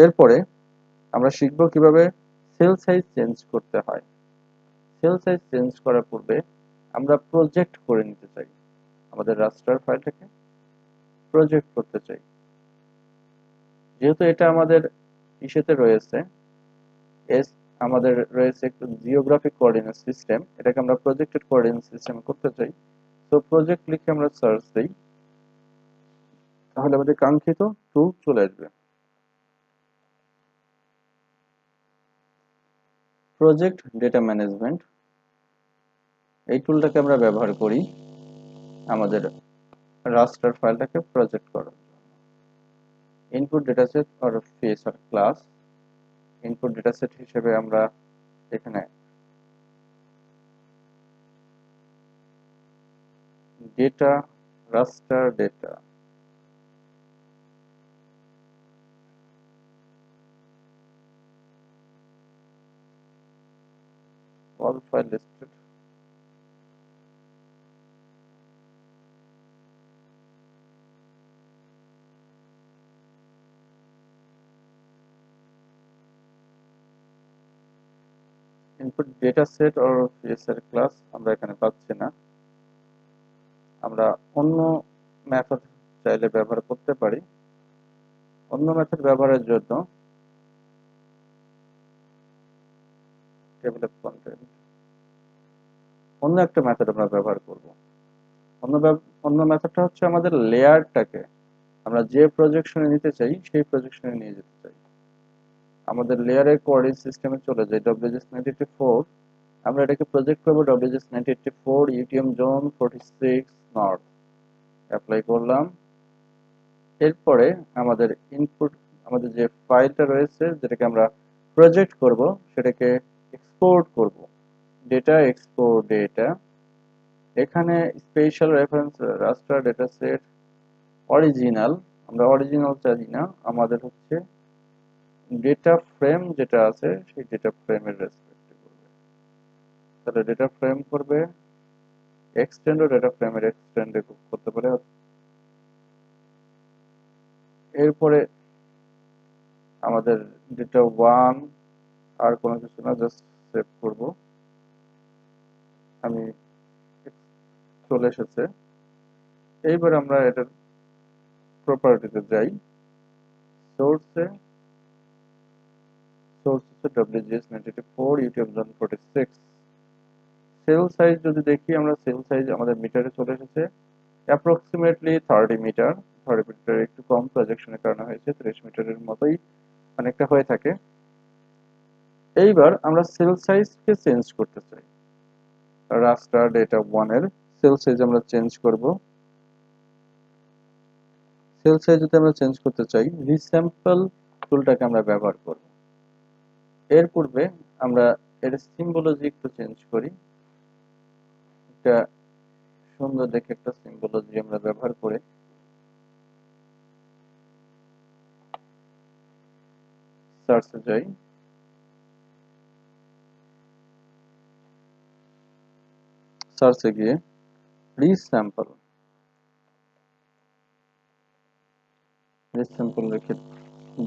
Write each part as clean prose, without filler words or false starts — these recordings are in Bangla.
এরপরে আমরা শিখব কিভাবে সেল সাইজ চেঞ্জ করতে হয়। সেল সাইজ চেঞ্জ করার পূর্বে আমরা প্রজেক্ট করে নিতে চাই, আমাদের রাস্টার ফাইলটাকে প্রজেক্ট করতে চাই। যেহেতু এটা আমাদের ইসেতে রয়েছে, এস আমাদের রয়েছে একটু জিওগ্রাফিক কোঅর্ডিনেট সিস্টেম, এটাকে আমরা প্রজেক্টেড কোঅর্ডিনেট সিস্টেম করতে চাই। তো প্রজেক্ট লিখে আমরা সার্চ দেই, তাহলে আমাদের কাঙ্ক্ষিত টুল চলে আসবে। প্রজেক্ট ডেটা ম্যানেজমেন্ট, এই টুলটাকে আমরা ব্যবহার করি আমাদের রাস্টার ফাইলটাকে প্রজেক্ট করার জন্য। ইনপুট ডেটাসেট আর ফেস আর ক্লাস, ইনপুট ডেটাসেট হিসেবে আমরা এখানে data, raster data, all file listed, input data set or feature class আমরা এখানে পাচ্ছি না। আমরা অন্য মেথড চাইলে ব্যবহার করতে পারি। অন্য মেথড ব্যবহারের জন্য টেবিল অফ কন্টেন্ট, অন্য একটা মেথড আমরা ব্যবহার করব। অন্য মেথডটা হচ্ছে আমাদের লেয়ারটাকে আমরা যে প্রজেকশনে নিতে চাই সেই প্রজেকশনে নিয়ে যেতে চাই। আমাদের লেয়ারের কোঅর্ডিনেট সিস্টেমে চলে যায় WGS984, আমরা এটাকে প্রজেক্ট করব WGS984 UTM zone 46 north, apply করলাম। এরপরে আমাদের ইনপুট, আমাদের যে ফাইলটা রয়েছে যেটাকে আমরা প্রজেক্ট করব সেটাকে এক্সপোর্ট করব, ডেটা এক্সপোর্ট ডেটা। এখানে স্পেশাল রেফারেন্স রাস্টার ডেটা সেট অরিজিনাল, আমরা অরিজিনাল চাই না, আমাদের হচ্ছে ডেটা ফ্রেম যেটা আছে সেই ডেটা ফ্রেমের রেসপেক্টে করবে। তাহলে ডেটা ফ্রেম করবে, এক্সটেন্ডও ডেটা ফ্রেমের এক্সটেন্ডে করতে পারে। এরপরে আমাদের ডেটা ওয়ান, আর কোনো কিছু না, জাস্ট সেভ করব। আমি চলে এসেছে। এইবার আমরা এটার প্রপার্টিতে যাই, সোর্সে, সোর্স হচ্ছে WGS984 YouTube zone 46। Sell size যদি দেখি আমরা, সেল সাইজ আমাদের মিটারে চলে এসেছে অ্যাপ্রক্সিমেটলি 30 মিটার। 30 মিটার একটু কম, প্রজেকশনের কারণে হয়েছে, 30 মিটারের মতোই অনেকটা হয়ে থাকে। এইবার আমরা সেল সাইজকে চেঞ্জ করতে চাই, রাস্টার ডেটা ওয়ানের সেল সাইজ আমরা চেঞ্জ করব। সেল সাইজ যদি আমরা চেঞ্জ করতে চাই, রিস্যাম্পল টুলটাকে আমরা ব্যবহার করব। এর পূর্বে আমরা এর সিম্বলজি একটু চেঞ্জ করি, একটা সুন্দর দেখে একটা সিম্বলজি আমরা ব্যবহার করে সার্চে যাই। সার্চে গিয়ে রিস্যাম্পল, রিস্যাম্পল রেখে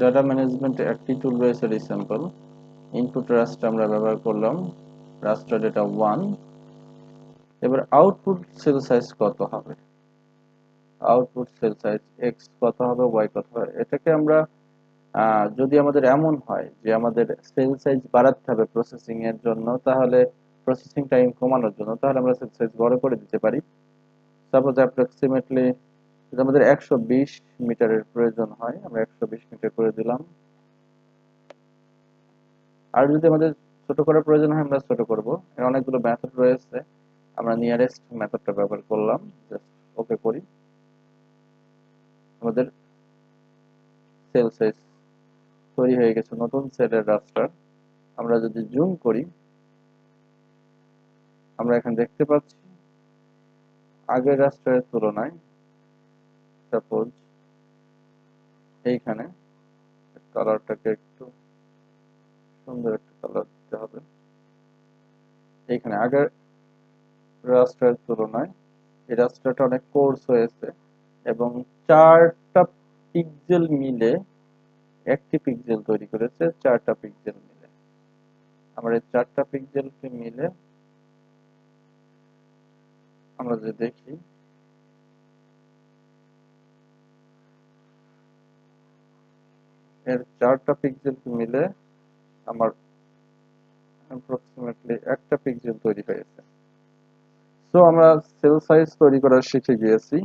ডাটা ম্যানেজমেন্টে একটি টুল রয়েছে রিস্যাম্পল। ইনপুট রাস্টার আমরা ব্যবহার করলাম, রাস্টার ডেটা ওয়ান। এবার আউটপুট সেল সাইজ কত হবে, আউটপুট সেল সাইজ এক্স কত হবে, ওয়াই কত হবে, এটাকে আমরা যদি আমাদের এমন হয় যে আমাদের সেল সাইজ বাড়াতে হবে প্রসেসিং এর জন্য, তাহলে প্রসেসিং টাইম কমানোর জন্য, তাহলে আমরা সেল সাইজ বড় করে দিতে পারি। সাপোজ অ্যাপ্রক্সিমেটলি যদি আমাদের 120 মিটারের প্রয়োজন হয়, আমরা 120 মিটার করে দিলাম। আর যদি আমাদের ছোট করার প্রয়োজন হয় আমরা ছোট করব। এর অনেকগুলো মেথড রয়েছে, আমরা নিয়ারেস্ট মেথডটা ব্যবহার করলাম, জাস্ট ওকে করি। আমাদের সেল সাইজ তৈরি হয়ে গেছে, নতুন সেলের রাস্টার। আমরা যদি জুম করি, আমরা এখানে দেখতে পাচ্ছি আগের রাস্টারের তুলনায়, সাপোজ এইখানে কালারটাকে একটু সুন্দর একটা কালার দিতে হবে। এইখানে আগের রাস্টারের তুলনায় এই রাস্টারটা অনেক কোর্স হয়েছে এবং 4টা পিক্সেল মিলে একটি পিক্সেল তৈরি করেছে 4টা পিক্সেল মিলে। আমরা এই 4টা পিক্সেলকে মিলে আমরা যে দেখি, এর 4টা পিক্সেলকে মিলে আমার অ্যাপ্রক্সিমেটলি একটা পিক্সেল তৈরি হয়েছে। সো আমরা সেল সাইজ তৈরি করা শিখে গিয়েছি।